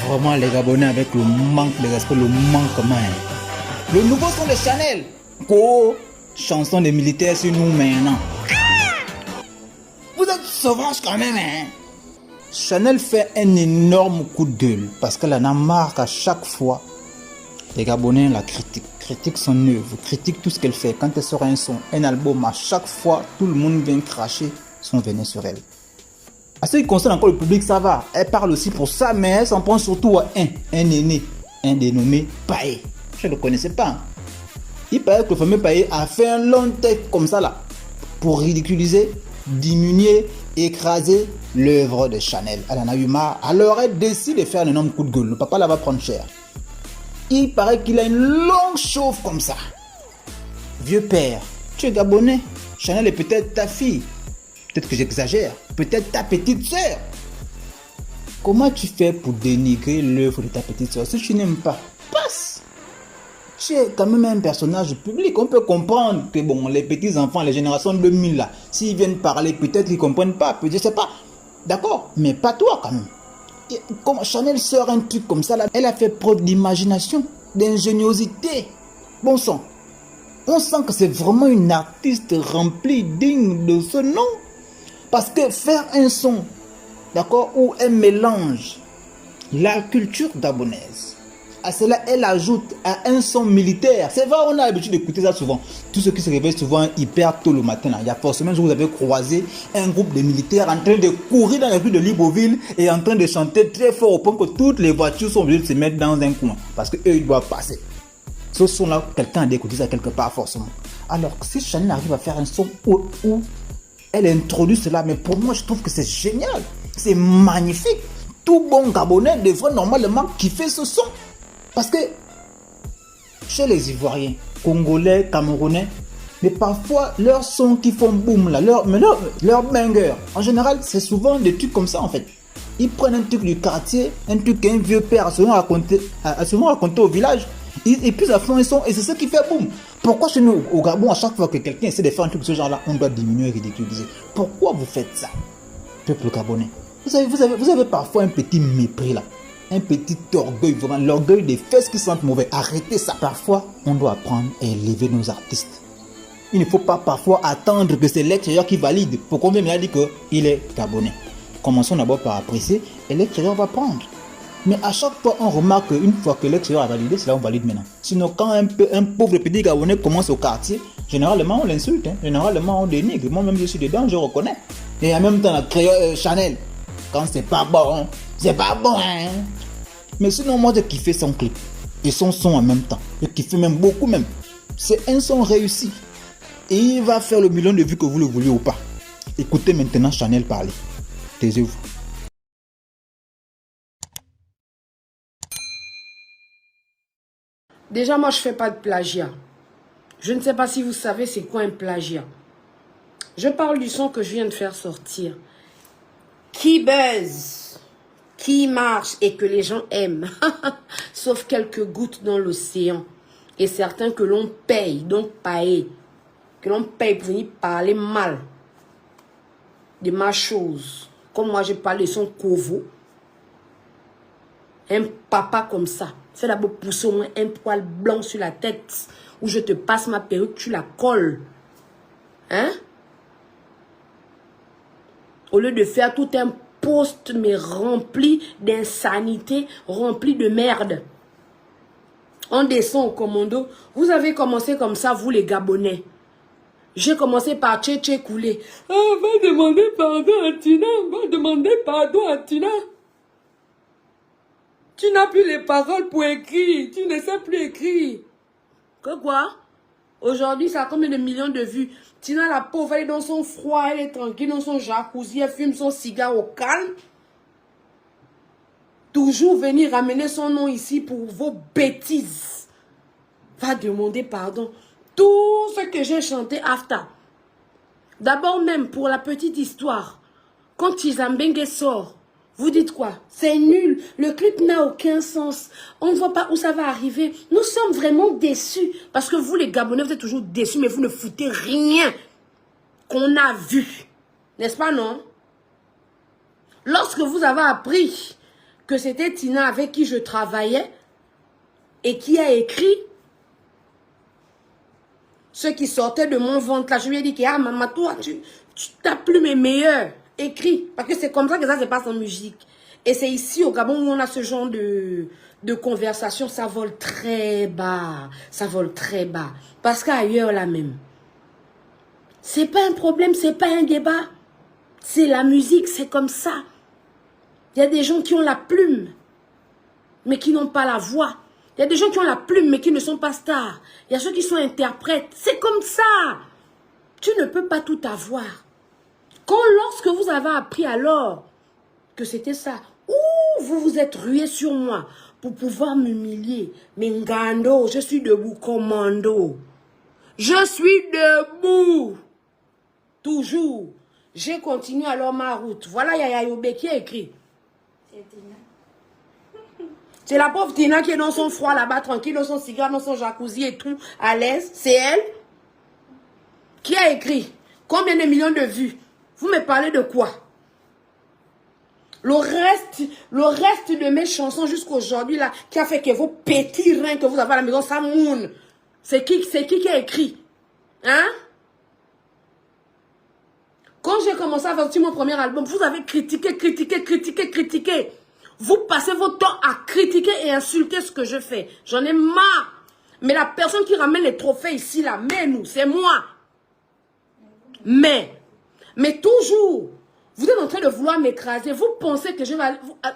Vraiment, les Gabonais avec le manque de respect, le manquement. Le nouveau son de Chanel. Go, chanson des militaires sur nous maintenant. Vous êtes sauvages quand même, hein. Chanel fait un énorme coup de gueule parce qu'elle en a marre qu'à chaque fois, les Gabonais la critiquent son œuvre, critiquent tout ce qu'elle fait. Quand elle sort un son, un album, à chaque fois, tout le monde vient cracher son venin sur elle. À ce qui concerne encore le public, ça va. Elle parle aussi pour ça, mais elle s'en prend surtout à un aîné, un dénommé Paé. Je ne le connaissais pas. Il paraît que le fameux Paé a fait un long texte comme ça là, pour ridiculiser, diminuer, écraser l'œuvre de Chanel. Elle en a eu marre. Alors elle décide de faire un énorme coup de gueule. Le papa la va prendre cher. Il paraît qu'il a une longue chauffe comme ça. Vieux père, tu es Gabonais. Chanel est peut-être ta fille. Peut-être que j'exagère. Peut-être ta petite soeur. Comment tu fais pour dénigrer l'œuvre de ta petite soeur? Si tu n'aimes pas, passe. Tu es quand même un personnage public. On peut comprendre que bon, les petits enfants, les générations 2000 là, s'ils viennent parler, peut-être qu'ils ne comprennent pas. Je ne sais pas. D'accord? Mais pas toi quand même. Et comme Chanel sort un truc comme ça là, elle a fait preuve d'imagination, d'ingéniosité. Bon sang. On sent que c'est vraiment une artiste remplie, digne de ce nom. Parce que faire un son, d'accord, où elle mélange la culture gabonaise, à cela elle ajoute à un son militaire. C'est vrai, on a l'habitude d'écouter ça souvent. Tous ceux qui se réveillent souvent hyper tôt le matin, là, il y a forcément un jour où vous avez croisé un groupe de militaires en train de courir dans les rues de Libreville et en train de chanter très fort au point que toutes les voitures sont obligées de se mettre dans un coin parce qu'eux ils doivent passer. Ce son-là, quelqu'un a d'écouter ça quelque part forcément. Alors si Chanel arrive à faire un son où elle introduit cela, mais pour moi je trouve que c'est génial, c'est magnifique. Tout bon Gabonais devrait normalement kiffer ce son. Parce que chez les Ivoiriens, Congolais, Camerounais, mais parfois leurs sons qui font boum là, leur banger, en général c'est souvent des trucs comme ça en fait. Ils prennent un truc du quartier, un truc qu'un vieux père a souvent raconté au village, et puis ça fait un son et c'est ça qui fait boum. Pourquoi chez nous au Gabon, à chaque fois que quelqu'un essaie de faire un truc de ce genre là, on doit diminuer et ridiculiser? Pourquoi vous faites ça, peuple gabonais? Vous avez parfois un petit mépris là, un petit orgueil, vraiment l'orgueil des fesses qui sentent mauvais. Arrêtez ça. Parfois, on doit apprendre à élever nos artistes. Il ne faut pas parfois attendre que c'est l'extérieur qui valide pour qu'on vienne dire qu'il est gabonais. Commençons d'abord par apprécier et l'extérieur va prendre. Mais à chaque fois, on remarque qu'une fois que l'extérieur a validé, c'est là on valide maintenant. Sinon, quand un pauvre petit gabonais commence au quartier, généralement on l'insulte, hein. Généralement on dénigre. Moi-même je suis dedans, je reconnais. Et en même temps, la créole Chanel, quand c'est pas bon, c'est pas bon, hein. Mais sinon, moi j'ai kiffé son clip et son son en même temps. J'ai kiffé même beaucoup même. C'est un son réussi. Et il va faire le million de vues que vous le vouliez ou pas. Écoutez maintenant Chanel parler. Taisez-vous. Déjà, moi, je fais pas de plagiat. Je ne sais pas si vous savez c'est quoi un plagiat. Je parle du son que je viens de faire sortir. Qui buzz, qui marche et que les gens aiment. Sauf quelques gouttes dans l'océan. Et certains que l'on paye, donc payer. Que l'on paye pour venir parler mal de ma chose. Comme moi, je parle de son Kovo. Un papa comme ça. Fais d'abord pousser au moins un poil blanc sur la tête. Ou je te passe ma perruque, tu la colles. Hein? Au lieu de faire tout un post, mais rempli d'insanité, rempli de merde. On descend au commando. Vous avez commencé comme ça, vous les Gabonais. J'ai commencé par Tché Koulé. Ah, va demander pardon à Tina. Va demander pardon à Tina. Tu n'as plus les paroles pour écrire. Tu ne sais plus écrire. Que quoi? Aujourd'hui, ça a combien de millions de vues? Tina, la pauvre, elle est dans son froid, elle est tranquille dans son jacuzzi, elle fume son cigare au calme. Toujours venir ramener son nom ici pour vos bêtises. Va demander pardon. Tout ce que j'ai chanté after. D'abord même, pour la petite histoire, quand Tizambengue sort, vous dites quoi? C'est nul. Le clip n'a aucun sens. On ne voit pas où ça va arriver. Nous sommes vraiment déçus. Parce que vous, les Gabonais, vous êtes toujours déçus, mais vous ne foutez rien qu'on a vu. N'est-ce pas, non? Lorsque vous avez appris que c'était Tina avec qui je travaillais et qui a écrit ce qui sortait de mon ventre là. Je lui ai dit que, ah maman, toi, tu t'as plus mes meilleurs. Écrit. Parce que c'est comme ça que ça se passe en musique. Et c'est ici au Gabon où on a ce genre de conversation. Ça vole très bas. Ça vole très bas. Parce qu'ailleurs là même, c'est pas un problème, c'est pas un débat. C'est la musique, c'est comme ça. Il y a des gens qui ont la plume, mais qui n'ont pas la voix. Il y a des gens qui ont la plume, mais qui ne sont pas stars. Il y a ceux qui sont interprètes. C'est comme ça. Tu ne peux pas tout avoir. Lorsque vous avez appris alors que c'était ça, ou vous vous êtes rué sur moi pour pouvoir m'humilier. Mais Ngando, je suis debout, commando. Je suis debout. Toujours. J'ai continué alors ma route. Voilà Yaya Yobe qui a écrit. C'est la pauvre Tina qui est dans son froid là-bas, tranquille, dans son cigare, dans son jacuzzi et tout, à l'aise. C'est elle qui a écrit. Combien de millions de vues? Vous me parlez de quoi? Le reste de mes chansons jusqu'à aujourd'hui là, qui a fait que vos petits reins que vous avez à la maison, ça moune. C'est qui a écrit? Hein? Quand j'ai commencé à sortir mon premier album, vous avez critiqué. Vous passez votre temps à critiquer et insulter ce que je fais. J'en ai marre. Mais la personne qui ramène les trophées ici, là, mais nous, c'est moi. Mais toujours, vous êtes en train de vouloir m'écraser. Vous pensez que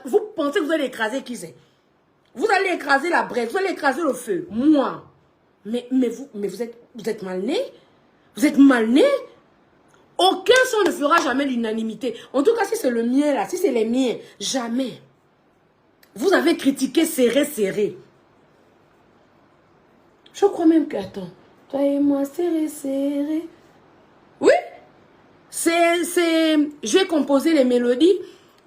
vous pensez que vous allez écraser qui c'est? Vous allez écraser la braise, vous allez écraser le feu. Moi. Mais vous êtes mal né? Vous êtes mal né? Aucun son ne fera jamais l'unanimité. En tout cas, si c'est le mien là, si c'est les miens, jamais. Vous avez critiqué serré. Je crois même que, attends, toi et moi serré. Oui, j'ai composé les mélodies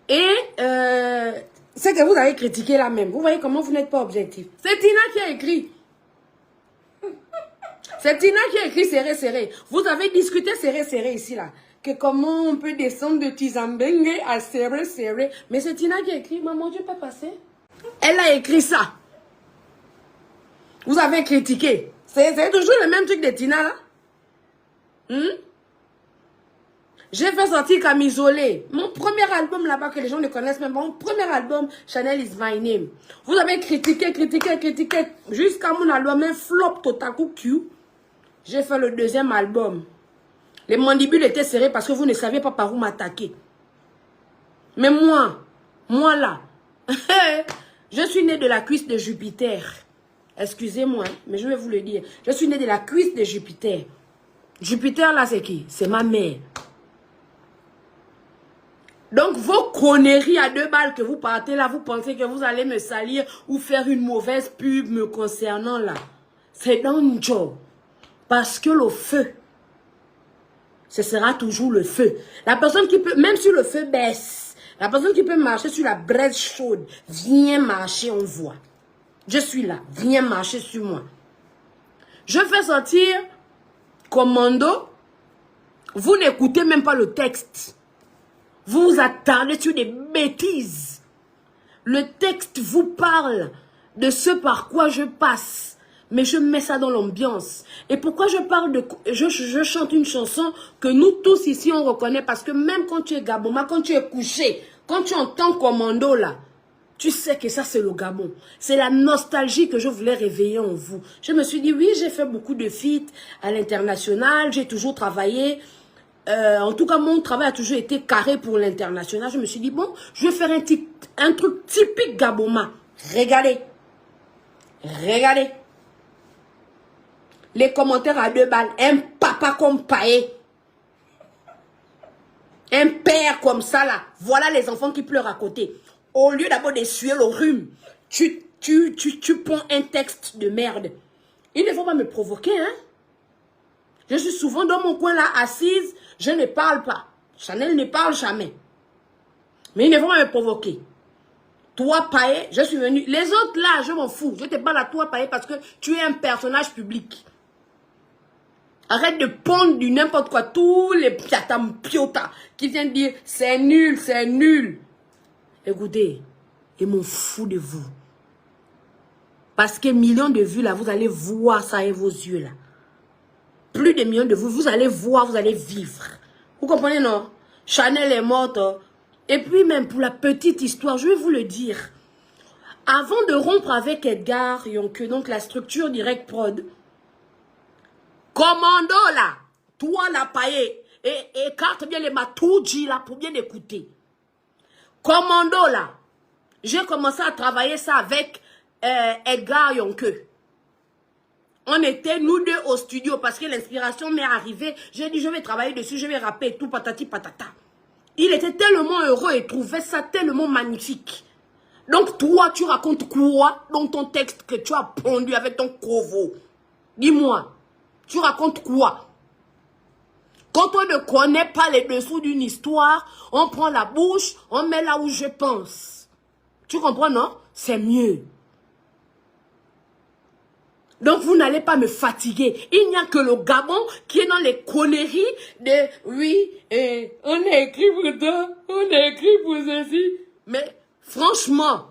et c'est que vous avez critiqué là même. Vous voyez comment vous n'êtes pas objectif. C'est Tina qui a écrit. C'est Tina qui a écrit serré. Vous avez discuté serré ici là. Que comment on peut descendre de Tizambengue à serré. Mais c'est Tina qui a écrit. Maman, Dieu peut passer. Elle a écrit ça. Vous avez critiqué. C'est toujours le même truc de Tina là. J'ai fait sortir Camisolé. Mon premier album là-bas que les gens ne connaissent même pas. Mon premier album, Chanel is my name. Vous avez critiqué. Jusqu'à mon album, un flop total coup Q. J'ai fait le deuxième album. Les mandibules étaient serrées parce que vous ne saviez pas par où m'attaquer. Mais moi là, je suis née de la cuisse de Jupiter. Excusez-moi, mais je vais vous le dire. Je suis née de la cuisse de Jupiter. Jupiter là, c'est qui? C'est ma mère. Donc, vos conneries à 2 balles que vous partez là, vous pensez que vous allez me salir ou faire une mauvaise pub me concernant là. C'est dangereux. Parce que le feu, ce sera toujours le feu. La personne qui peut, même si le feu baisse, la personne qui peut marcher sur la braise chaude, viens marcher, on voit. Je suis là, viens marcher sur moi. Je fais sortir Commando. Vous n'écoutez même pas le texte. Vous vous attardez sur des bêtises. Le texte vous parle de ce par quoi je passe. Mais je mets ça dans l'ambiance. Et pourquoi je parle de... Je chante une chanson que nous tous ici on reconnaît. Parce que même quand tu es Gaboma, quand tu es couché, quand tu entends Commando là, tu sais que ça c'est le Gabon. C'est la nostalgie que je voulais réveiller en vous. Je me suis dit oui, j'ai fait beaucoup de feats à l'international. J'ai toujours travaillé. En tout cas, mon travail a toujours été carré pour l'international. Je me suis dit bon, je vais faire un truc typique Gaboma. Regardez. Les commentaires à 2 balles. Un papa comme Paé. Un père comme ça là. Voilà les enfants qui pleurent à côté. Au lieu d'abord d'essuyer le rhume, tu ponds un texte de merde. Il ne faut pas me provoquer, hein. Je suis souvent dans mon coin là, assise. Je ne parle pas. Chanel ne parle jamais. Mais il ne faut pas me provoquer. Toi, Paé, je suis venu. Les autres là, je m'en fous. Je te parle à toi, Paé, parce que tu es un personnage public. Arrête de pondre du n'importe quoi. Tous les piatam piota qui viennent dire c'est nul. Écoutez, et m'en fous de vous. Parce que millions de vues là, vous allez voir ça avec vos yeux là. Plus de millions de vues, vous allez voir, vous allez vivre. Vous comprenez non? Chanel est morte. Et puis même pour la petite histoire, je vais vous le dire. Avant de rompre avec Edgar Yonke, donc la structure Direct Prod, commando là, toi la paillé, et écarte bien les matouji là pour bien écouter. Commando là, j'ai commencé à travailler ça avec Edgar Yonke. On était nous deux au studio parce que l'inspiration m'est arrivée. J'ai dit je vais travailler dessus, je vais rapper et tout patati patata. Il était tellement heureux et trouvait ça tellement magnifique. Donc toi tu racontes quoi dans ton texte que tu as pondu avec ton covo? Dis-moi, tu racontes quoi? Quand on ne connaît pas les dessous d'une histoire, on prend la bouche, on met là où je pense. Tu comprends non? C'est mieux. Donc vous n'allez pas me fatiguer. Il n'y a que le Gabon qui est dans les conneries de oui, on a écrit pour toi, on a écrit pour ceci. Mais franchement,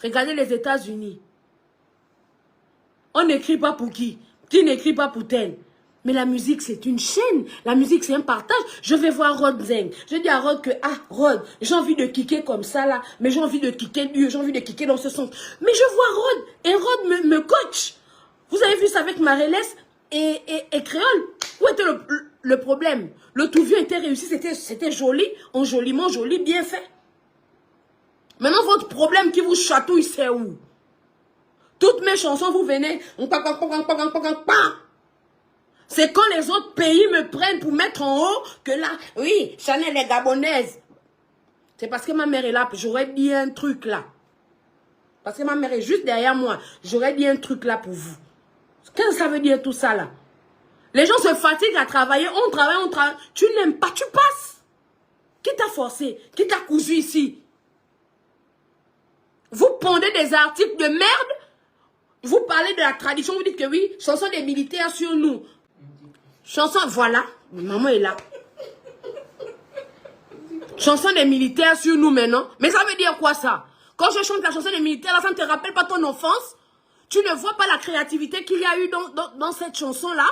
regardez les États-Unis. On n'écrit pas pour qui? Qui n'écrit pas pour tel? Mais la musique, c'est une chaîne. La musique, c'est un partage. Je vais voir Rod Zeng. Je dis à Rod que, ah, Rod, j'ai envie de kicker comme ça, là. Mais j'ai envie de kicker dur, j'ai envie de kicker dans ce sens. Mais je vois Rod, et Rod me coach. Vous avez vu ça avec Mareles et Créole? Où était le problème? Le tout vieux était réussi, c'était joli, enjoliment joli, bien fait. Maintenant, votre problème qui vous chatouille, c'est où? Toutes mes chansons, vous venez, c'est quand les autres pays me prennent pour mettre en haut que là, oui, Chanel est gabonaise. C'est parce que ma mère est là, j'aurais dit un truc là. Parce que ma mère est juste derrière moi, j'aurais dit un truc là pour vous. Qu'est-ce que ça veut dire tout ça là? Les gens se fatiguent à travailler, on travaille. Tu n'aimes pas, tu passes. Qui t'a forcé? Qui t'a cousu ici? Vous pondez des articles de merde. Vous parlez de la tradition, vous dites que oui, chanson des militaires sur nous. Chanson, voilà, maman est là. Chanson des militaires sur nous maintenant. Mais ça veut dire quoi ça? Quand je chante la chanson des militaires, là, ça ne te rappelle pas ton enfance? Tu ne vois pas la créativité qu'il y a eu dans cette chanson-là?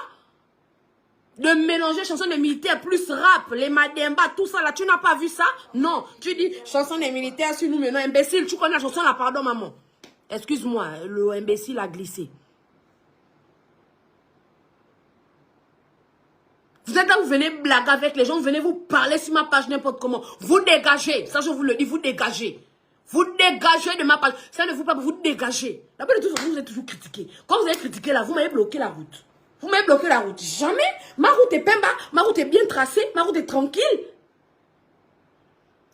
De mélanger chanson des militaires plus rap, les mademba, tout ça là, tu n'as pas vu ça? Non, tu dis chanson des militaires sur nous maintenant, imbécile, tu connais la chanson là, pardon maman. Excuse-moi, le imbécile a glissé. Vous êtes là, vous venez blaguer avec les gens, vous venez vous parler sur ma page n'importe comment. Vous dégagez, ça je vous le dis, vous dégagez. Vous dégagez de ma page. Ça ne vous pas, vous dégagez. D'abord de tout ça, vous êtes toujours critiqué. Quand vous avez critiqué là, vous m'avez bloqué la route. Vous m'avez bloqué la route. Jamais. Ma route est pemba, ma route est bien tracée, ma route est tranquille.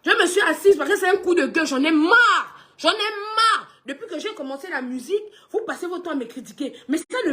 Je me suis assise parce que c'est un coup de gueule, j'en ai marre. J'en ai marre. Depuis que j'ai commencé la musique, vous passez votre temps à me critiquer. Mais ça ne